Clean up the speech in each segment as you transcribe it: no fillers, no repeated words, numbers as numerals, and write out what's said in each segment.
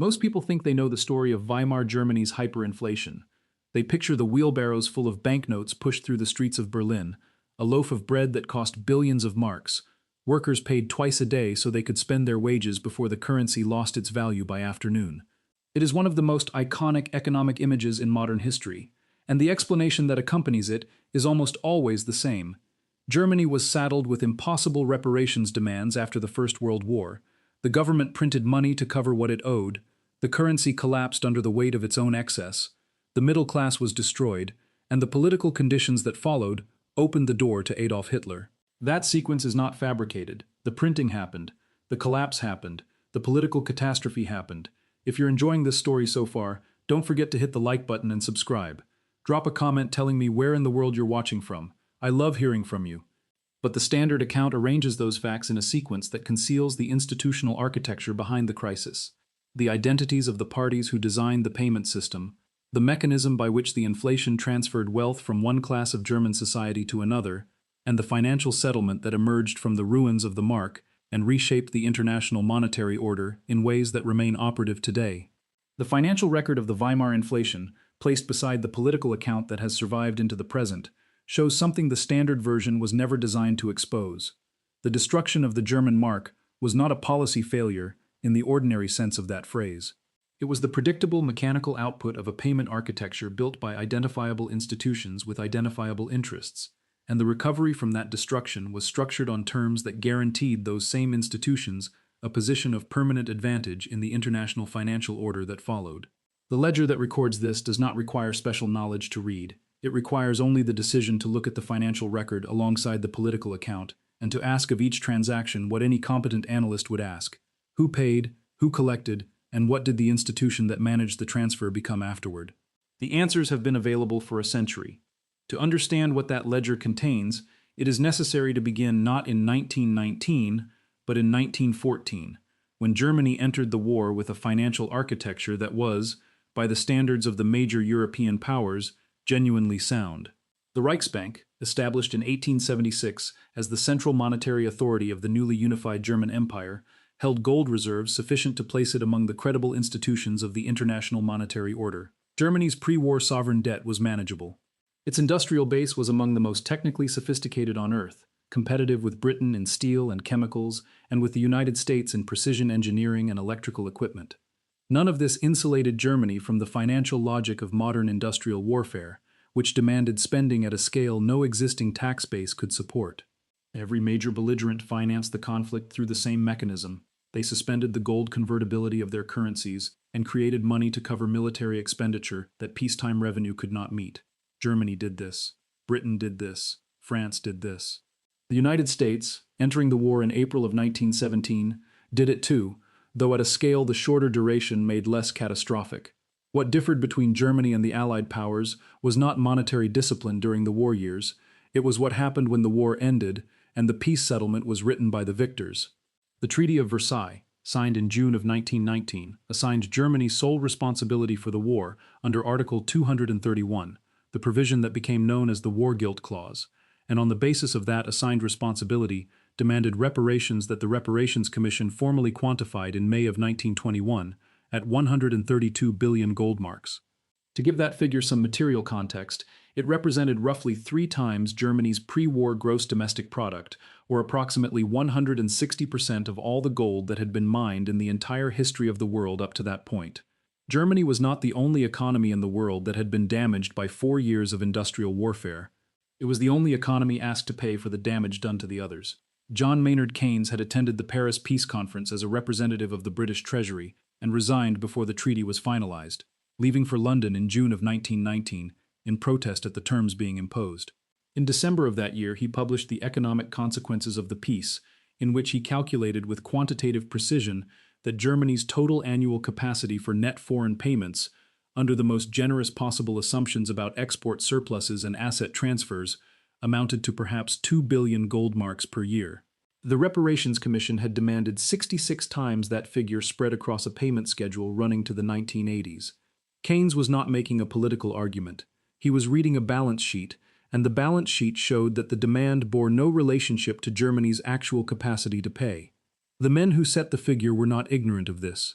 Most people think they know the story of Weimar Germany's hyperinflation. They picture the wheelbarrows full of banknotes pushed through the streets of Berlin, a loaf of bread that cost billions of marks. Workers paid twice a day so they could spend their wages before the currency lost its value by afternoon. It is one of the most iconic economic images in modern history, and the explanation that accompanies it is almost always the same. Germany was saddled with impossible reparations demands after the First World War. The government printed money to cover what it owed. The currency collapsed under the weight of its own excess. The middle class was destroyed, and the political conditions that followed opened the door to Adolf Hitler. That sequence is not fabricated. The printing happened. The collapse happened. The political catastrophe happened. If you're enjoying this story so far, don't forget to hit the like button and subscribe. Drop a comment telling me where in the world you're watching from. I love hearing from you. But the standard account arranges those facts in a sequence that conceals the institutional architecture behind the crisis, the identities of the parties who designed the payment system, the mechanism by which the inflation transferred wealth from one class of German society to another, and the financial settlement that emerged from the ruins of the mark and reshaped the international monetary order in ways that remain operative today. The financial record of the Weimar inflation, placed beside the political account that has survived into the present, shows something the standard version was never designed to expose. The destruction of the German mark was not a policy failure in the ordinary sense of that phrase. It was the predictable mechanical output of a payment architecture built by identifiable institutions with identifiable interests, and the recovery from that destruction was structured on terms that guaranteed those same institutions a position of permanent advantage in the international financial order that followed. The ledger that records this does not require special knowledge to read. It requires only the decision to look at the financial record alongside the political account and to ask of each transaction what any competent analyst would ask: who paid, who collected, and what did the institution that managed the transfer become afterward? The answers have been available for a century. To understand what that ledger contains, it is necessary to begin not in 1919, but in 1914, when Germany entered the war with a financial architecture that was, by the standards of the major European powers, genuinely sound. The Reichsbank, established in 1876 as the central monetary authority of the newly unified German Empire, held gold reserves sufficient to place it among the credible institutions of the international monetary order. Germany's pre-war sovereign debt was manageable. Its industrial base was among the most technically sophisticated on Earth, competitive with Britain in steel and chemicals, and with the United States in precision engineering and electrical equipment. None of this insulated Germany from the financial logic of modern industrial warfare, which demanded spending at a scale no existing tax base could support. Every major belligerent financed the conflict through the same mechanism. They suspended the gold convertibility of their currencies and created money to cover military expenditure that peacetime revenue could not meet. Germany did this. Britain did this. France did this. The United States, entering the war in April of 1917, did it too, though at a scale the shorter duration made less catastrophic. What differed between Germany and the Allied powers was not monetary discipline during the war years. It was what happened when the war ended and the peace settlement was written by the victors. The Treaty of Versailles, signed in June of 1919, assigned Germany sole responsibility for the war under Article 231, the provision that became known as the War Guilt Clause, and on the basis of that assigned responsibility, demanded reparations that the Reparations Commission formally quantified in May of 1921 at 132 billion gold marks. To give that figure some material context, it represented roughly 3 times Germany's pre-war gross domestic product, or approximately 160% of all the gold that had been mined in the entire history of the world up to that point. Germany was not the only economy in the world that had been damaged by 4 years of industrial warfare. It was the only economy asked to pay for the damage done to the others. John Maynard Keynes had attended the Paris Peace Conference as a representative of the British Treasury and resigned before the treaty was finalized, leaving for London in June of 1919 in protest at the terms being imposed. In December of that year, he published The Economic Consequences of the Peace, in which he calculated with quantitative precision that Germany's total annual capacity for net foreign payments, under the most generous possible assumptions about export surpluses and asset transfers, amounted to perhaps 2 billion gold marks per year. The Reparations Commission had demanded 66 times that figure spread across a payment schedule running to the 1980s. Keynes was not making a political argument. He was reading a balance sheet, and the balance sheet showed that the demand bore no relationship to Germany's actual capacity to pay. The men who set the figure were not ignorant of this.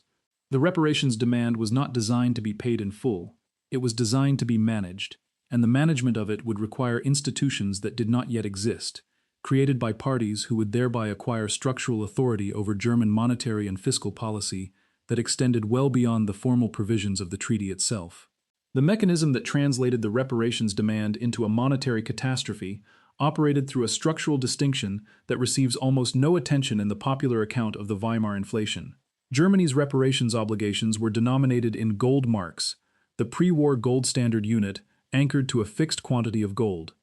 The reparations demand was not designed to be paid in full. It was designed to be managed, and the management of it would require institutions that did not yet exist, created by parties who would thereby acquire structural authority over German monetary and fiscal policy that extended well beyond the formal provisions of the treaty itself. The mechanism that translated the reparations demand into a monetary catastrophe operated through a structural distinction that receives almost no attention in the popular account of the Weimar inflation. Germany's reparations obligations were denominated in gold marks, the pre-war gold standard unit anchored to a fixed quantity of gold.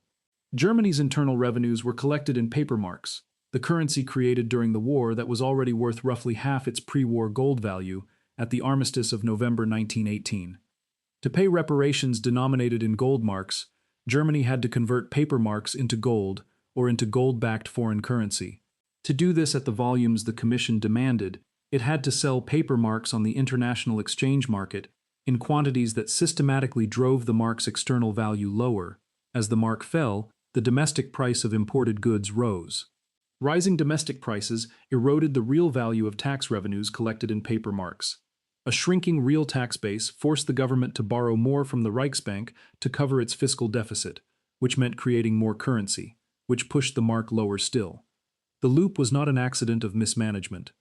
Germany's internal revenues were collected in paper marks, the currency created during the war that was already worth roughly half its pre-war gold value at the armistice of November 1918. To pay reparations denominated in gold marks, Germany had to convert paper marks into gold or into gold-backed foreign currency. To do this at the volumes the Commission demanded, it had to sell paper marks on the international exchange market in quantities that systematically drove the mark's external value lower. As the mark fell, the domestic price of imported goods rose. Rising domestic prices eroded the real value of tax revenues collected in paper marks. A shrinking real tax base forced the government to borrow more from the Reichsbank to cover its fiscal deficit, which meant creating more currency, which pushed the mark lower still. The loop was not an accident of mismanagement.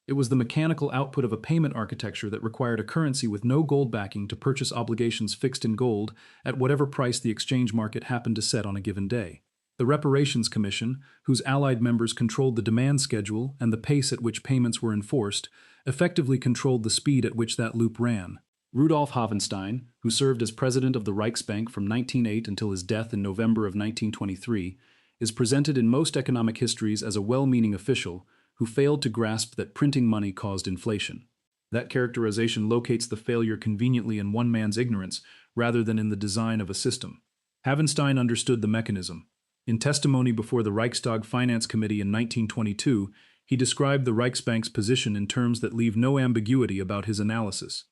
It was the mechanical output of a payment architecture that required a currency with no gold backing to purchase obligations fixed in gold at whatever price the exchange market happened to set on a given day. The Reparations Commission, whose allied members controlled the demand schedule and the pace at which payments were enforced, effectively controlled the speed at which that loop ran. Rudolf Havenstein, who served as president of the Reichsbank from 1908 until his death in November of 1923, is presented in most economic histories as a well-meaning official who failed to grasp that printing money caused inflation. That characterization locates the failure conveniently in one man's ignorance rather than in the design of a system. Havenstein understood the mechanism. In testimony before the Reichstag Finance Committee in 1922, he described the Reichsbank's position in terms that leave no ambiguity about his analysis.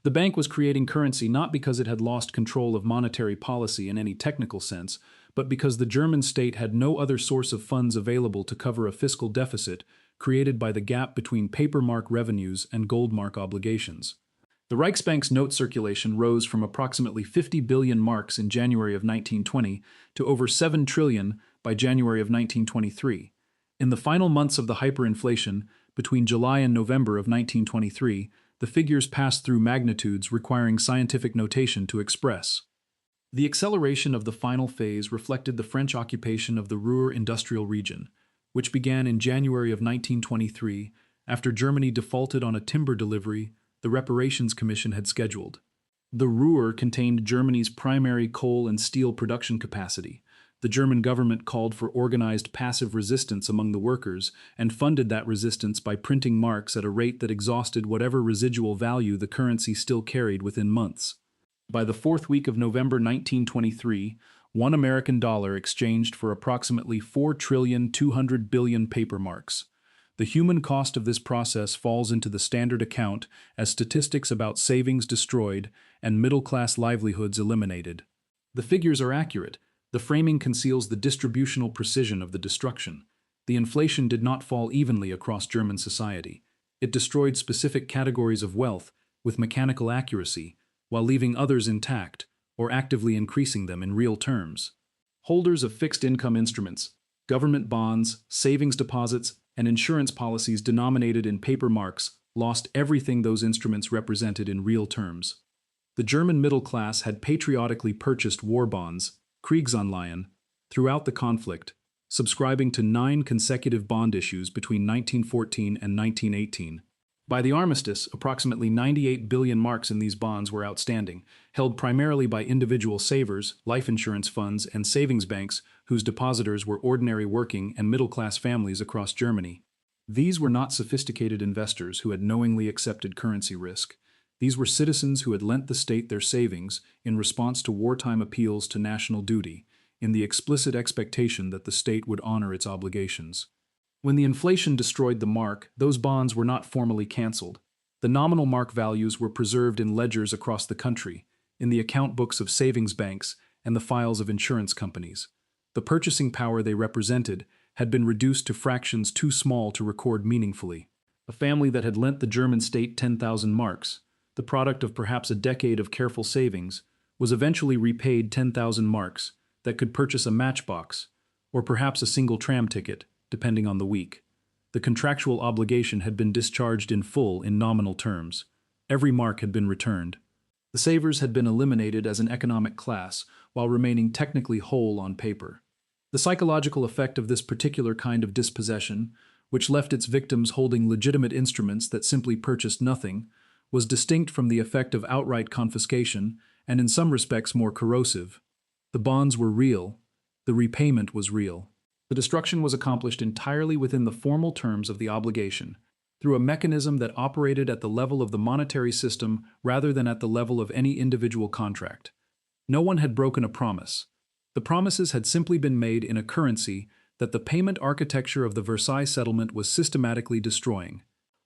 The bank was creating currency not because it had lost control of monetary policy in any technical sense, but because the German state had no other source of funds available to cover a fiscal deficit created by the gap between paper mark revenues and gold mark obligations. The Reichsbank's note circulation rose from approximately 50 billion marks in January of 1920 to over 7 trillion by January of 1923. In the final months of the hyperinflation, between July and November of 1923, the figures passed through magnitudes requiring scientific notation to express. The acceleration of the final phase reflected the French occupation of the Ruhr industrial region, which began in January of 1923 after Germany defaulted on a timber delivery the Reparations Commission had scheduled. The Ruhr contained Germany's primary coal and steel production capacity. The German government called for organized passive resistance among the workers and funded that resistance by printing marks at a rate that exhausted whatever residual value the currency still carried within months. By the fourth week of November 1923, $1 American exchanged for approximately 4,200 billion paper marks. The human cost of this process falls into the standard account as statistics about savings destroyed and middle-class livelihoods eliminated. The figures are accurate. The framing conceals the distributional precision of the destruction. The inflation did not fall evenly across German society. It destroyed specific categories of wealth with mechanical accuracy, while leaving others intact or actively increasing them in real terms. Holders of fixed income instruments, government bonds, savings deposits, and insurance policies denominated in paper marks lost everything those instruments represented in real terms. The German middle class had patriotically purchased war bonds, Kriegsanleihen, throughout the conflict, subscribing to 9 consecutive bond issues between 1914 and 1918. By the armistice, approximately 98 billion marks in these bonds were outstanding, held primarily by individual savers, life insurance funds, and savings banks whose depositors were ordinary working and middle-class families across Germany. These were not sophisticated investors who had knowingly accepted currency risk. These were citizens who had lent the state their savings in response to wartime appeals to national duty, in the explicit expectation that the state would honor its obligations. When the inflation destroyed the mark, those bonds were not formally canceled. The nominal mark values were preserved in ledgers across the country, in the account books of savings banks and the files of insurance companies. The purchasing power they represented had been reduced to fractions too small to record meaningfully. A family that had lent the German state 10,000 marks, the product of perhaps a decade of careful savings, was eventually repaid 10,000 marks that could purchase a matchbox, or perhaps a single tram ticket, depending on the week. The contractual obligation had been discharged in full in nominal terms. Every mark had been returned. The savers had been eliminated as an economic class, while remaining technically whole on paper. The psychological effect of this particular kind of dispossession, which left its victims holding legitimate instruments that simply purchased nothing, was distinct from the effect of outright confiscation and in some respects more corrosive. The bonds were real. The repayment was real. The destruction was accomplished entirely within the formal terms of the obligation, through a mechanism that operated at the level of the monetary system rather than at the level of any individual contract. No one had broken a promise. The promises had simply been made in a currency that the payment architecture of the Versailles settlement was systematically destroying.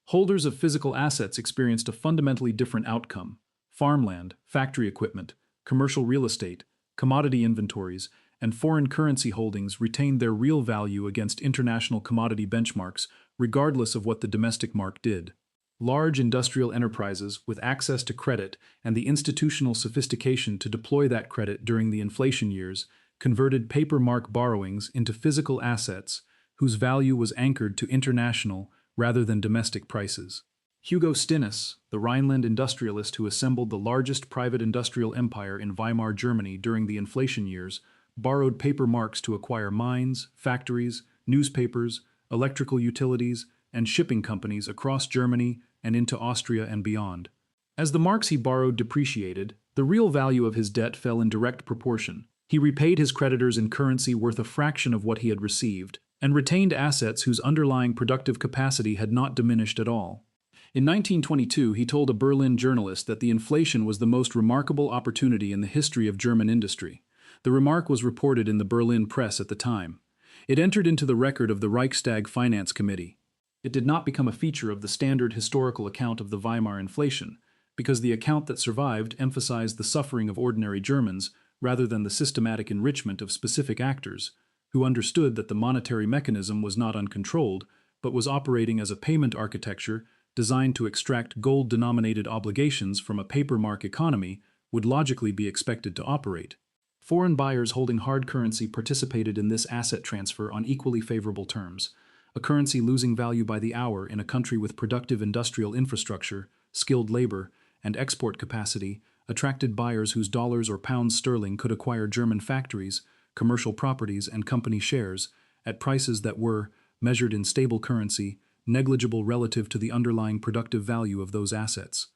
Holders of physical assets experienced a fundamentally different outcome. Farmland, factory equipment, commercial real estate, commodity inventories, and foreign currency holdings retained their real value against international commodity benchmarks, regardless of what the domestic mark did. Large industrial enterprises with access to credit and the institutional sophistication to deploy that credit during the inflation years converted paper mark borrowings into physical assets whose value was anchored to international rather than domestic prices. Hugo Stinnes, the Rhineland industrialist who assembled the largest private industrial empire in Weimar Germany during the inflation years, borrowed paper marks to acquire mines, factories, newspapers, electrical utilities, and shipping companies across Germany and into Austria and beyond. As the marks he borrowed depreciated, the real value of his debt fell in direct proportion. He repaid his creditors in currency worth a fraction of what he had received, and retained assets whose underlying productive capacity had not diminished at all. In 1922, he told a Berlin journalist that the inflation was the most remarkable opportunity in the history of German industry. The remark was reported in the Berlin press at the time. It entered into the record of the Reichstag Finance Committee. It did not become a feature of the standard historical account of the Weimar inflation, because the account that survived emphasized the suffering of ordinary Germans rather than the systematic enrichment of specific actors, who understood that the monetary mechanism was not uncontrolled, but was operating as a payment architecture designed to extract gold-denominated obligations from a paper mark economy would logically be expected to operate. Foreign buyers holding hard currency participated in this asset transfer on equally favorable terms. A currency losing value by the hour in a country with productive industrial infrastructure, skilled labor, and export capacity attracted buyers whose dollars or pounds sterling could acquire German factories, commercial properties, and company shares at prices that were, measured in stable currency, negligible relative to the underlying productive value of those assets.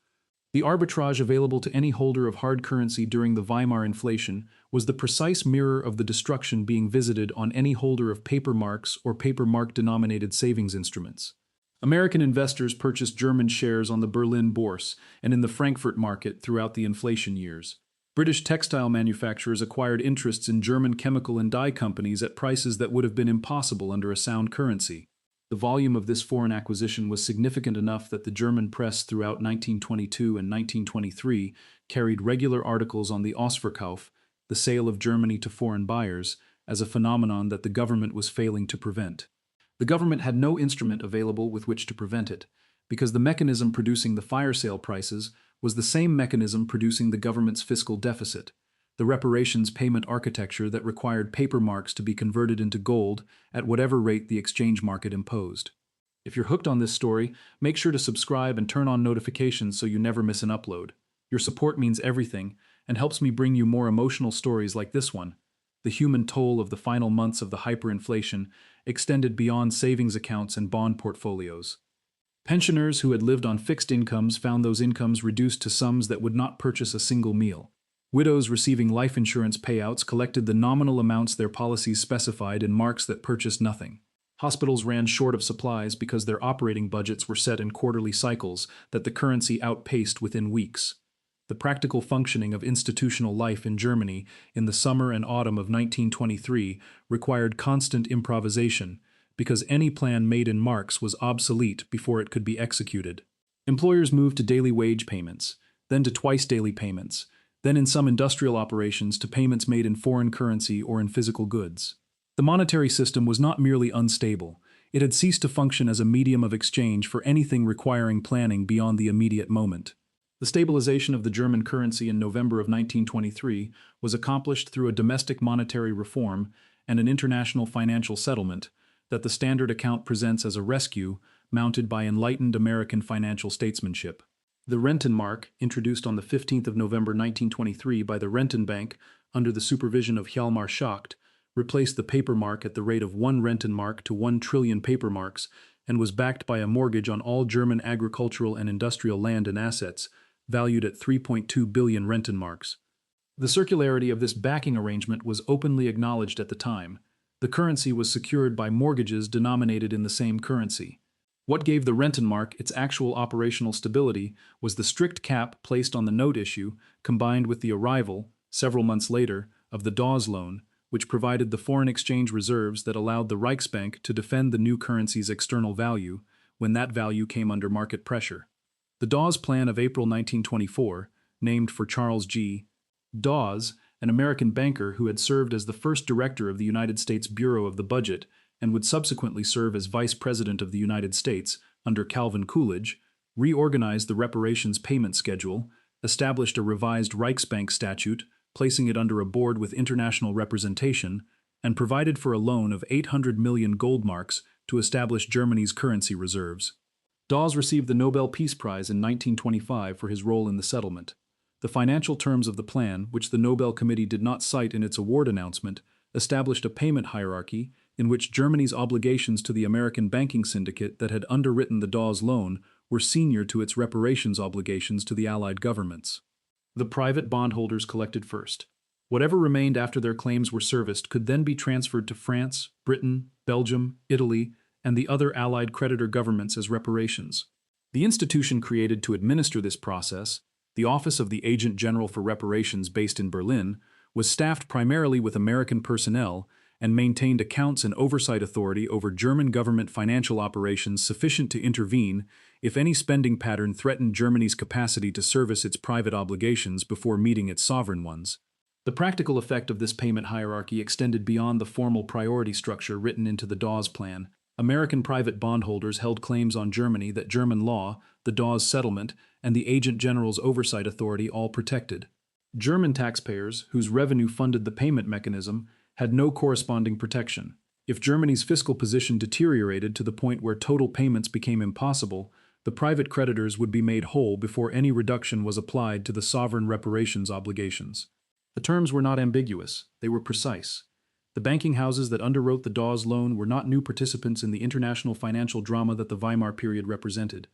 The arbitrage available to any holder of hard currency during the Weimar inflation was the precise mirror of the destruction being visited on any holder of paper marks or paper mark-denominated savings instruments. American investors purchased German shares on the Berlin Bourse and in the Frankfurt market throughout the inflation years. British textile manufacturers acquired interests in German chemical and dye companies at prices that would have been impossible under a sound currency. The volume of this foreign acquisition was significant enough that the German press throughout 1922 and 1923 carried regular articles on the Ausverkauf, the sale of Germany to foreign buyers, as a phenomenon that the government was failing to prevent. The government had no instrument available with which to prevent it, because the mechanism producing the fire sale prices was the same mechanism producing the government's fiscal deficit, the reparations payment architecture that required paper marks to be converted into gold at whatever rate the exchange market imposed. If you're hooked on this story, make sure to subscribe and turn on notifications so you never miss an upload. Your support means everything and helps me bring you more emotional stories like this one. The human toll of the final months of the hyperinflation extended beyond savings accounts and bond portfolios. Pensioners who had lived on fixed incomes found those incomes reduced to sums that would not purchase a single meal. Widows receiving life insurance payouts collected the nominal amounts their policies specified in marks that purchased nothing. Hospitals ran short of supplies because their operating budgets were set in quarterly cycles that the currency outpaced within weeks. The practical functioning of institutional life in Germany in the summer and autumn of 1923 required constant improvisation, because any plan made in marks was obsolete before it could be executed. Employers moved to daily wage payments, then to twice-daily payments, then in some industrial operations to payments made in foreign currency or in physical goods. The monetary system was not merely unstable, It had ceased to function as a medium of exchange for anything requiring planning beyond the immediate moment. The stabilization of the German currency in November of 1923 was accomplished through a domestic monetary reform and an international financial settlement that the standard account presents as a rescue mounted by enlightened American financial statesmanship. The Rentenmark, introduced on the 15th of November 1923 by the Rentenbank under the supervision of Hjalmar Schacht, replaced the paper mark at the rate of 1 Rentenmark to 1 trillion paper marks and was backed by a mortgage on all German agricultural and industrial land and assets, valued at 3.2 billion Rentenmarks. The circularity of this backing arrangement was openly acknowledged at the time. The currency was secured by mortgages denominated in the same currency. What gave the Rentenmark its actual operational stability was the strict cap placed on the note issue, combined with the arrival, several months later, of the Dawes loan, which provided the foreign exchange reserves that allowed the Reichsbank to defend the new currency's external value when that value came under market pressure. The Dawes Plan of April 1924, named for Charles G. Dawes, an American banker who had served as the first director of the United States Bureau of the Budget and would subsequently serve as Vice President of the United States under Calvin Coolidge, reorganized the reparations payment schedule, established a revised Reichsbank statute, placing it under a board with international representation, and provided for a loan of 800 million gold marks to establish Germany's currency reserves. Dawes received the Nobel Peace Prize in 1925 for his role in the settlement. The financial terms of the plan, which the Nobel Committee did not cite in its award announcement, established a payment hierarchy in which Germany's obligations to the American banking syndicate that had underwritten the Dawes loan were senior to its reparations obligations to the Allied governments. The private bondholders collected first. Whatever remained after their claims were serviced could then be transferred to France, Britain, Belgium, Italy, and the other Allied creditor governments as reparations. The institution created to administer this process, the Office of the Agent General for Reparations based in Berlin, was staffed primarily with American personnel and maintained accounts and oversight authority over German government financial operations sufficient to intervene if any spending pattern threatened Germany's capacity to service its private obligations before meeting its sovereign ones. The practical effect of this payment hierarchy extended beyond the formal priority structure written into the Dawes Plan. American private bondholders held claims on Germany that German law, the Dawes Settlement, and the Agent General's oversight authority all protected. German taxpayers, whose revenue funded the payment mechanism, had no corresponding protection. If Germany's fiscal position deteriorated to the point where total payments became impossible, the private creditors would be made whole before any reduction was applied to the sovereign reparations obligations. The terms were not ambiguous, they were precise. The banking houses that underwrote the Dawes loan were not new participants in the international financial drama that the Weimar period represented.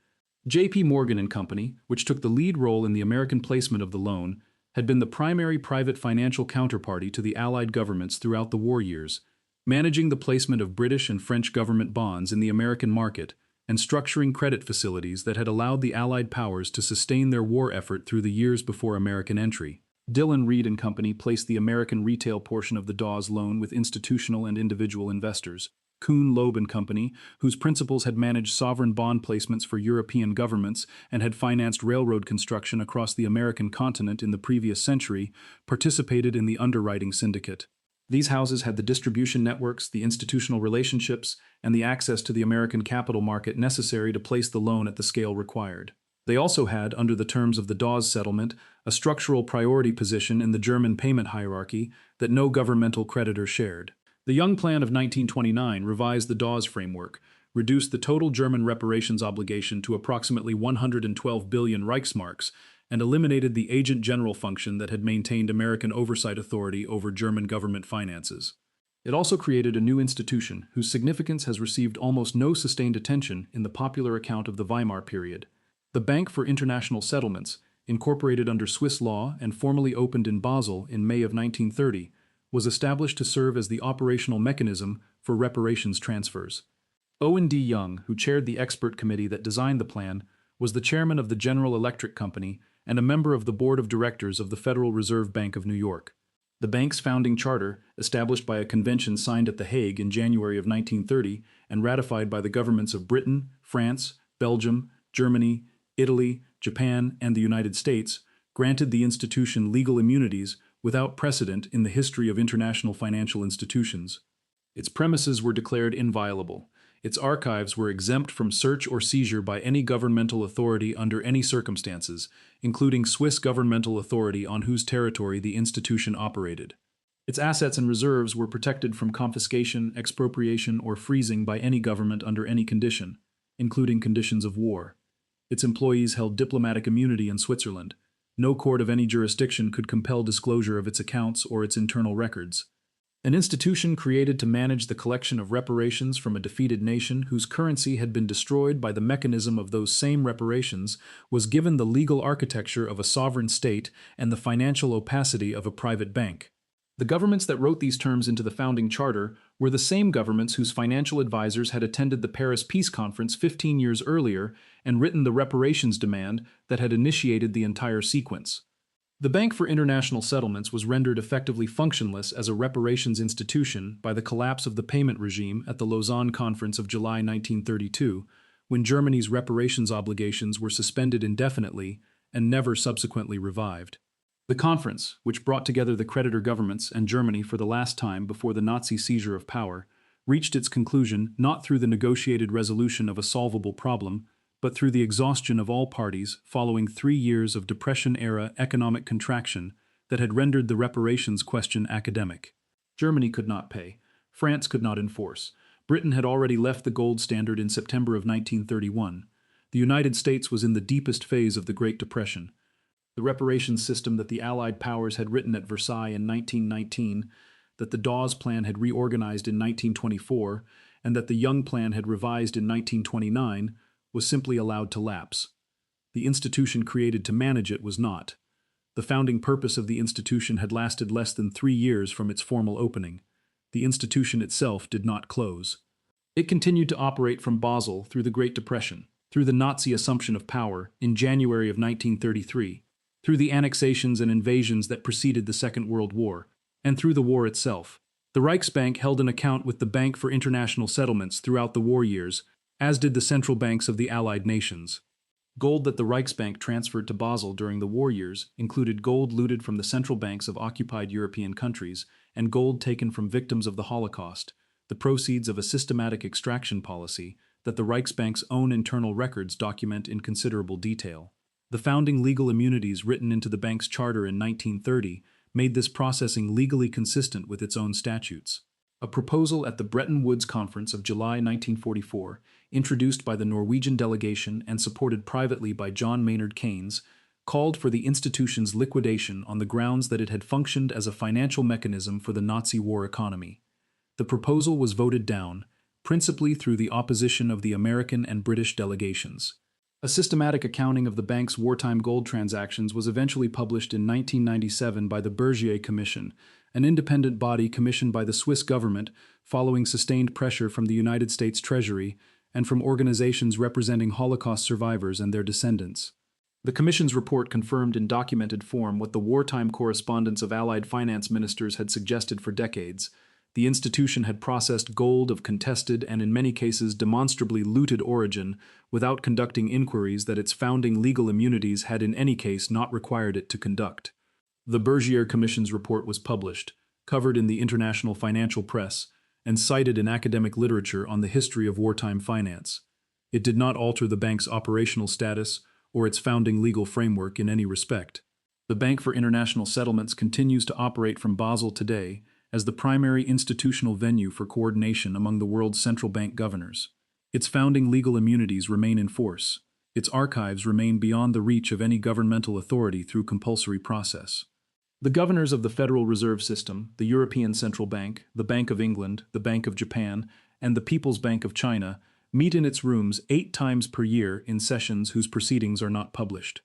J.P. Morgan and Company, which took the lead role in the American placement of the loan, had been the primary private financial counterparty to the Allied governments throughout the war years, managing the placement of British and French government bonds in the American market and structuring credit facilities that had allowed the Allied powers to sustain their war effort through the years before American entry. Dillon Read and Company placed the American retail portion of the Dawes loan with institutional and individual investors. Kuhn Loeb and Company, whose principals had managed sovereign bond placements for European governments and had financed railroad construction across the American continent in the previous century, participated in the underwriting syndicate. These houses had the distribution networks, the institutional relationships, and the access to the American capital market necessary to place the loan at the scale required. They also had, under the terms of the Dawes settlement, a structural priority position in the German payment hierarchy that no governmental creditor shared. The Young Plan of 1929 revised the Dawes framework, reduced the total German reparations obligation to approximately 112 billion Reichsmarks, and eliminated the Agent General function that had maintained American oversight authority over German government finances. It also created a new institution whose significance has received almost no sustained attention in the popular account of the Weimar period. The Bank for International Settlements, incorporated under Swiss law and formally opened in Basel in May of 1930, was established to serve as the operational mechanism for reparations transfers. Owen D. Young, who chaired the expert committee that designed the plan, was the chairman of the General Electric Company and a member of the board of directors of the Federal Reserve Bank of New York. The bank's founding charter, established by a convention signed at The Hague in January of 1930 and ratified by the governments of Britain, France, Belgium, Germany, Italy, Japan, and the United States, granted the institution legal immunities without precedent in the history of international financial institutions. Its premises were declared inviolable. Its archives were exempt from search or seizure by any governmental authority under any circumstances, including Swiss governmental authority on whose territory the institution operated. Its assets and reserves were protected from confiscation, expropriation, or freezing by any government under any condition, including conditions of war. Its employees held diplomatic immunity in Switzerland. No court of any jurisdiction could compel disclosure of its accounts or its internal records. An institution created to manage the collection of reparations from a defeated nation whose currency had been destroyed by the mechanism of those same reparations was given the legal architecture of a sovereign state and the financial opacity of a private bank. The governments that wrote these terms into the founding charter were the same governments whose financial advisors had attended the Paris Peace Conference 15 years earlier and written the reparations demand that had initiated the entire sequence. The Bank for International Settlements was rendered effectively functionless as a reparations institution by the collapse of the payment regime at the Lausanne Conference of July 1932, when Germany's reparations obligations were suspended indefinitely and never subsequently revived. The conference, which brought together the creditor governments and Germany for the last time before the Nazi seizure of power, reached its conclusion not through the negotiated resolution of a solvable problem, but through the exhaustion of all parties following 3 years of Depression-era economic contraction that had rendered the reparations question academic. Germany could not pay. France could not enforce. Britain had already left the gold standard in September of 1931. The United States was in the deepest phase of the Great Depression. The reparations system that the Allied powers had written at Versailles in 1919, that the Dawes Plan had reorganized in 1924, and that the Young Plan had revised in 1929, was simply allowed to lapse. The institution created to manage it was not. The founding purpose of the institution had lasted less than 3 years from its formal opening. The institution itself did not close. It continued to operate from Basel through the Great Depression, through the Nazi assumption of power in January of 1933, through the annexations and invasions that preceded the Second World War, and through the war itself. The Reichsbank held an account with the Bank for International Settlements throughout the war years, as did the central banks of the Allied nations. Gold that the Reichsbank transferred to Basel during the war years included gold looted from the central banks of occupied European countries and gold taken from victims of the Holocaust, the proceeds of a systematic extraction policy that the Reichsbank's own internal records document in considerable detail. The founding legal immunities written into the bank's charter in 1930 made this processing legally consistent with its own statutes. A proposal at the Bretton Woods Conference of July 1944, introduced by the Norwegian delegation and supported privately by John Maynard Keynes, called for the institution's liquidation on the grounds that it had functioned as a financial mechanism for the Nazi war economy. The proposal was voted down, principally through the opposition of the American and British delegations. A systematic accounting of the bank's wartime gold transactions was eventually published in 1997 by the Bergier Commission, an independent body commissioned by the Swiss government following sustained pressure from the United States Treasury and from organizations representing Holocaust survivors and their descendants. The Commission's report confirmed in documented form what the wartime correspondence of Allied finance ministers had suggested for decades. The institution had processed gold of contested and in many cases demonstrably looted origin without conducting inquiries that its founding legal immunities had in any case not required it to conduct. The Bergier Commission's report was published, covered in the international financial press, and cited in academic literature on the history of wartime finance. It did not alter the bank's operational status or its founding legal framework in any respect. The Bank for International Settlements continues to operate from Basel today as the primary institutional venue for coordination among the world's central bank governors. Its founding legal immunities remain in force. Its archives remain beyond the reach of any governmental authority through compulsory process. The governors of the Federal Reserve System, the European Central Bank, the Bank of England, the Bank of Japan, and the People's Bank of China meet in its rooms 8 times per year in sessions whose proceedings are not published.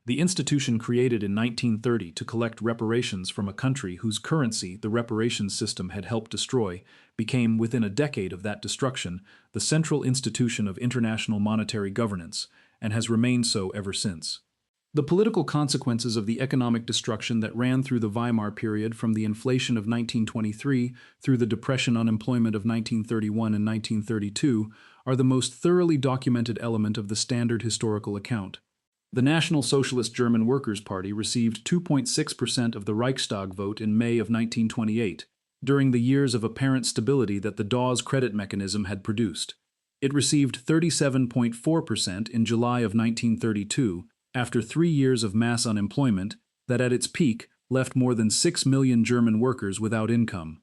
The institution created in 1930 to collect reparations from a country whose currency the reparations system had helped destroy became, within a decade of that destruction, the central institution of international monetary governance, and has remained so ever since. The political consequences of the economic destruction that ran through the Weimar period from the inflation of 1923 through the depression unemployment of 1931 and 1932 are the most thoroughly documented element of the standard historical account. The National Socialist German Workers' Party received 2.6% of the Reichstag vote in May of 1928, during the years of apparent stability that the Dawes credit mechanism had produced. It received 37.4% in July of 1932, after 3 years of mass unemployment that at its peak left more than 6 million German workers without income.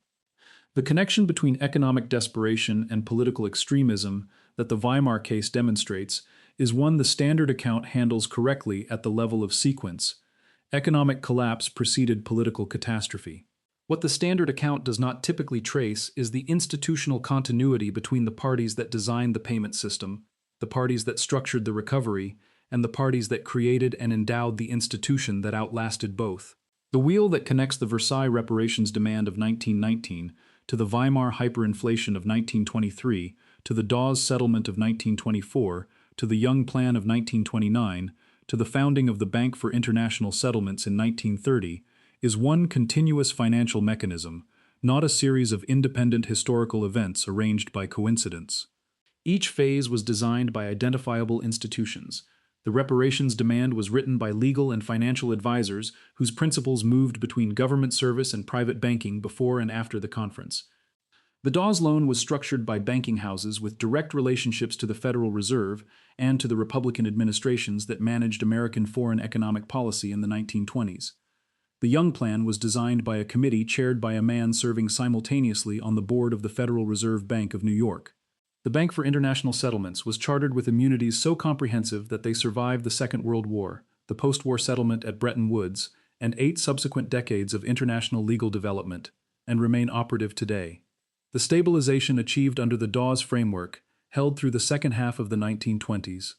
The connection between economic desperation and political extremism that the Weimar case demonstrates is one the standard account handles correctly at the level of sequence. Economic collapse preceded political catastrophe. What the standard account does not typically trace is the institutional continuity between the parties that designed the payment system, the parties that structured the recovery, and the parties that created and endowed the institution that outlasted both. The wheel that connects the Versailles reparations demand of 1919 to the Weimar hyperinflation of 1923, to the Dawes settlement of 1924, to the Young Plan of 1929, to the founding of the Bank for International Settlements in 1930, is one continuous financial mechanism, not a series of independent historical events arranged by coincidence. Each phase was designed by identifiable institutions. The reparations demand was written by legal and financial advisors whose principles moved between government service and private banking before and after the conference. The Dawes loan was structured by banking houses with direct relationships to the Federal Reserve and to the Republican administrations that managed American foreign economic policy in the 1920s. The Young Plan was designed by a committee chaired by a man serving simultaneously on the board of the Federal Reserve Bank of New York. The Bank for International Settlements was chartered with immunities so comprehensive that they survived the Second World War, the post-war settlement at Bretton Woods, and 8 subsequent decades of international legal development, and remain operative today. The stabilization achieved under the Dawes framework held through the second half of the 1920s.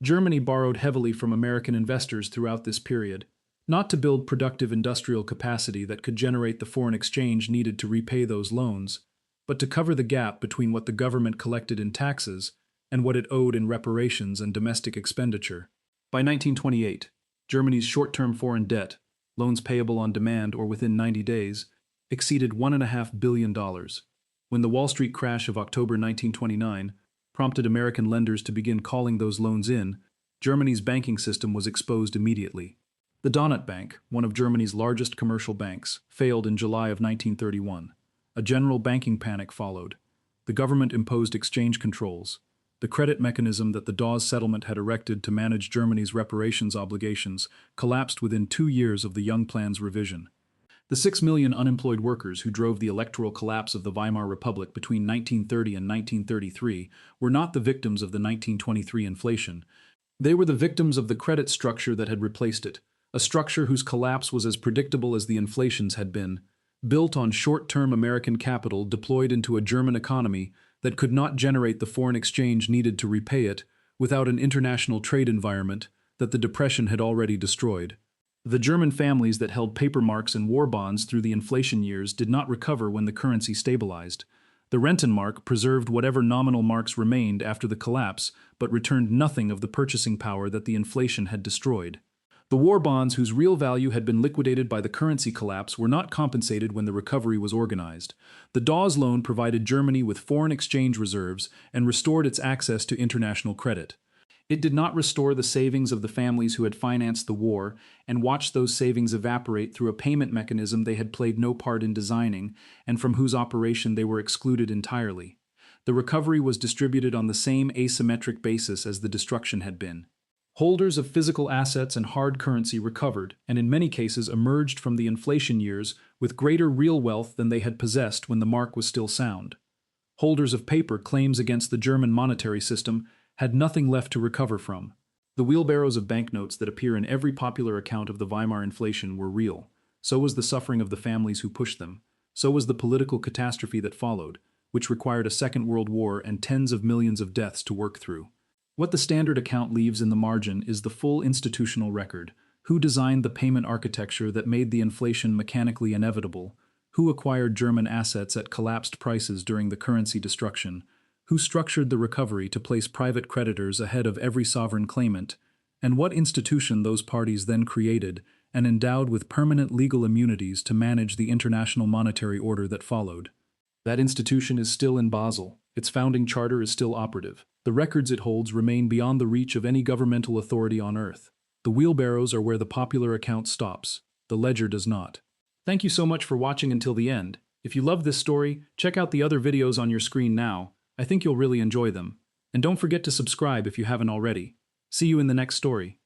Germany borrowed heavily from American investors throughout this period, not to build productive industrial capacity that could generate the foreign exchange needed to repay those loans, but to cover the gap between what the government collected in taxes and what it owed in reparations and domestic expenditure. By 1928, Germany's short-term foreign debt, loans payable on demand or within 90 days, exceeded $1.5 billion. When the Wall Street crash of October 1929 prompted American lenders to begin calling those loans in, Germany's banking system was exposed immediately. The Donut Bank, one of Germany's largest commercial banks, failed in July of 1931. A general banking panic followed. The government imposed exchange controls. The credit mechanism that the Dawes settlement had erected to manage Germany's reparations obligations collapsed within 2 years of the Young Plan's revision. The 6 million unemployed workers who drove the electoral collapse of the Weimar Republic between 1930 and 1933 were not the victims of the 1923 inflation. They were the victims of the credit structure that had replaced it, a structure whose collapse was as predictable as the inflations had been, built on short-term American capital deployed into a German economy that could not generate the foreign exchange needed to repay it without an international trade environment that the Depression had already destroyed. The German families that held paper marks and war bonds through the inflation years did not recover when the currency stabilized. The Rentenmark preserved whatever nominal marks remained after the collapse, but returned nothing of the purchasing power that the inflation had destroyed. The war bonds whose real value had been liquidated by the currency collapse were not compensated when the recovery was organized. The Dawes loan provided Germany with foreign exchange reserves and restored its access to international credit. It did not restore the savings of the families who had financed the war and watched those savings evaporate through a payment mechanism they had played no part in designing and from whose operation they were excluded entirely. The recovery was distributed on the same asymmetric basis as the destruction had been. Holders of physical assets and hard currency recovered, and in many cases emerged from the inflation years with greater real wealth than they had possessed when the mark was still sound. Holders of paper claims against the German monetary system had nothing left to recover from. The wheelbarrows of banknotes that appear in every popular account of the Weimar inflation were real. So was the suffering of the families who pushed them. So was the political catastrophe that followed, which required a Second World War and tens of millions of deaths to work through. What the standard account leaves in the margin is the full institutional record. Who designed the payment architecture that made the inflation mechanically inevitable? Who acquired German assets at collapsed prices during the currency destruction? Who structured the recovery to place private creditors ahead of every sovereign claimant? And what institution those parties then created and endowed with permanent legal immunities to manage the international monetary order that followed? That institution is still in Basel. Its founding charter is still operative. The records it holds remain beyond the reach of any governmental authority on earth. The wheelbarrows are where the popular account stops. The ledger does not. Thank you so much for watching until the end. If you love this story, check out the other videos on your screen now. I think you'll really enjoy them. And don't forget to subscribe if you haven't already. See you in the next story.